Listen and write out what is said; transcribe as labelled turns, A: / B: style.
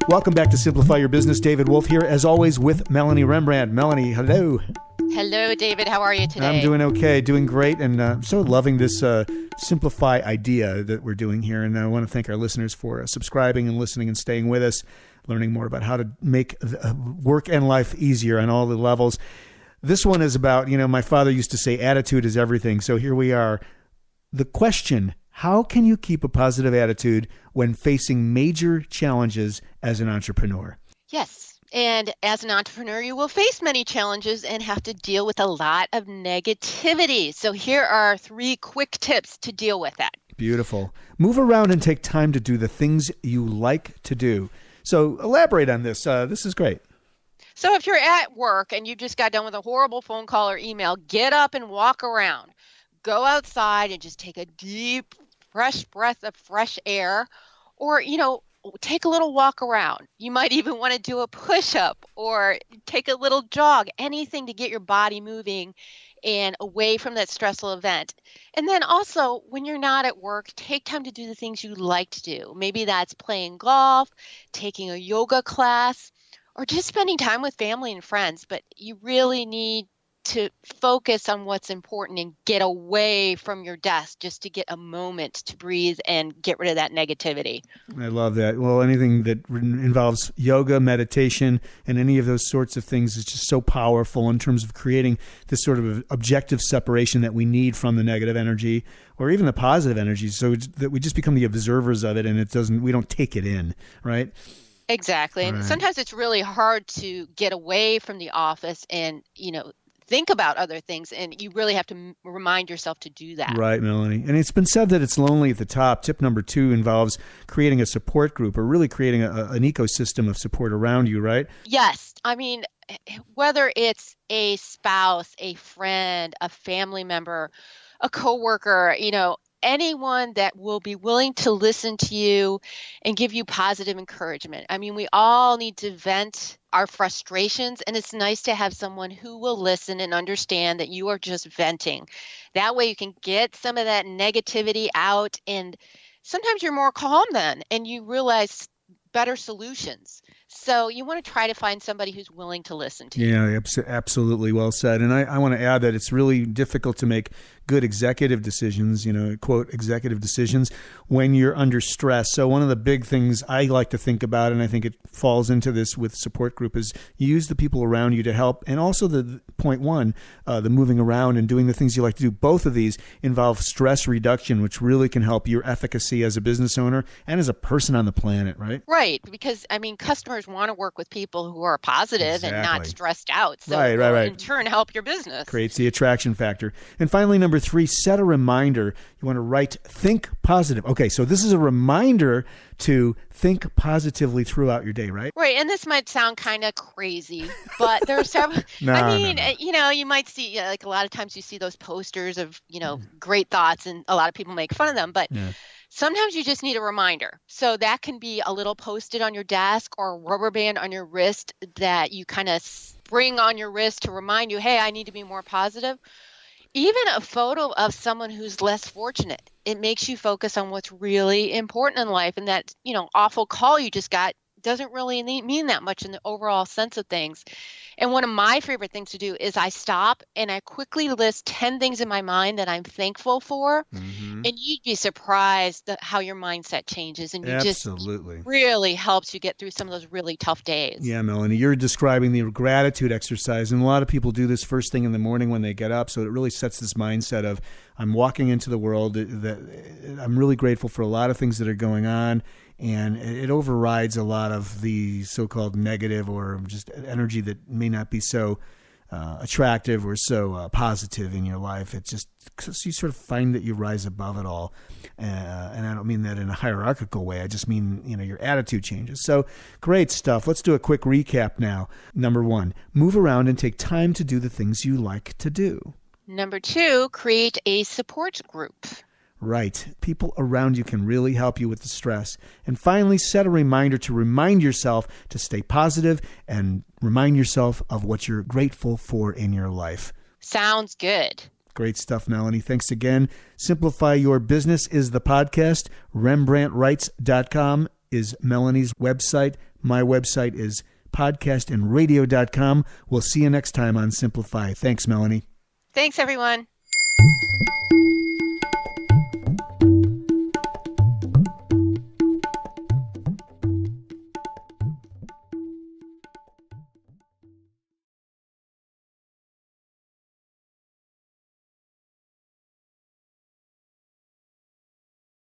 A: Welcome back to Simplify Your Business. David Wolf here, as always, with Melanie Rembrandt. Melanie, hello.
B: Hello, David. How are you today?
A: I'm doing okay, doing great, and so loving this Simplify idea that we're doing here. And I want to thank our listeners for subscribing and listening and staying with us, learning more about how to make work and life easier on all the levels. This one is about, my father used to say attitude is everything. So here we are. The question: how can you keep a positive attitude when facing major challenges as an entrepreneur?
B: Yes. And as an entrepreneur, you will face many challenges and have to deal with a lot of negativity. So here are 3 quick tips to deal with that.
A: Beautiful. Move around and take time to do the things you like to do. So elaborate on this. This is great.
B: So if you're at work and you just got done with a horrible phone call or email, get up and walk around. Go outside and just take a deep, fresh breath of fresh air, or, take a little walk around. You might even want to do a push-up or take a little jog, anything to get your body moving and away from that stressful event. And then also, when you're not at work, take time to do the things you like to do. Maybe that's playing golf, taking a yoga class, or just spending time with family and friends. But you really need to focus on what's important and get away from your desk just to get a moment to breathe and get rid of that negativity.
A: I love that. Well, anything that involves yoga, meditation, and any of those sorts of things is just so powerful in terms of creating this sort of objective separation that we need from the negative energy or even the positive energy, so that we just become the observers of it and we don't take it in, right?
B: Exactly. And sometimes it's really hard to get away from the office and, think about other things, and you really have to remind yourself to do that.
A: Right, Melanie. And it's been said that it's lonely at the top. Tip number 2 involves creating a support group or really creating an ecosystem of support around you, right?
B: Yes. I mean, whether it's a spouse, a friend, a family member, a coworker, anyone that will be willing to listen to you and give you positive encouragement. I mean, we all need to vent our frustrations, and it's nice to have someone who will listen and understand that you are just venting. That way you can get some of that negativity out, and sometimes you're more calm then, and you realize better solutions. So you want to try to find somebody who's willing to listen to you.
A: Yeah, absolutely. Well said. And I want to add that it's really difficult to make good executive decisions, quote, executive decisions when you're under stress. So one of the big things I like to think about, and I think it falls into this with support group, is you use the people around you to help. And also the point 1, the moving around and doing the things you like to do. Both of these involve stress reduction, which really can help your efficacy as a business owner and as a person on the planet, right?
B: Right. Because, customers want to work with people who are positive and not stressed out. So
A: right.
B: in turn, help your business.
A: Creates the attraction factor. And finally, number 3, set a reminder. You want to write, think positive. Okay, so this is a reminder to think positively throughout your day, right?
B: Right. And this might sound kind of crazy, but there are several.
A: No.
B: You might see, like a lot of times you see those posters of, great thoughts, and a lot of people make fun of them. But sometimes you just need a reminder. So that can be a little post-it on your desk or a rubber band on your wrist that you kind of bring on your wrist to remind you, hey, I need to be more positive. Even a photo of someone who's less fortunate. It makes you focus on what's really important in life, and that, awful call you just got doesn't really mean that much in the overall sense of things. And one of my favorite things to do is I stop and I quickly list 10 things in my mind that I'm thankful for. Mm-hmm. And you'd be surprised how your mindset changes. And
A: Absolutely.
B: Just really helps you get through some of those really tough days.
A: Yeah, Melanie, you're describing the gratitude exercise. And a lot of people do this first thing in the morning when they get up. So it really sets this mindset of, I'm walking into the world, that I'm really grateful for a lot of things that are going on. And it overrides a lot of the so-called negative or just energy that may not be so attractive or so positive in your life. It's just because you sort of find that you rise above it all. And I don't mean that in a hierarchical way. I just mean, your attitude changes. So great stuff. Let's do a quick recap now. Number 1, move around and take time to do the things you like to do.
B: Number 2, create a support group.
A: Right. People around you can really help you with the stress. And finally, set a reminder to remind yourself to stay positive and remind yourself of what you're grateful for in your life.
B: Sounds good.
A: Great stuff, Melanie. Thanks again. Simplify Your Business is the podcast. RembrandtWrites.com is Melanie's website. My website is podcastandradio.com. We'll see you next time on Simplify. Thanks, Melanie.
B: Thanks, everyone.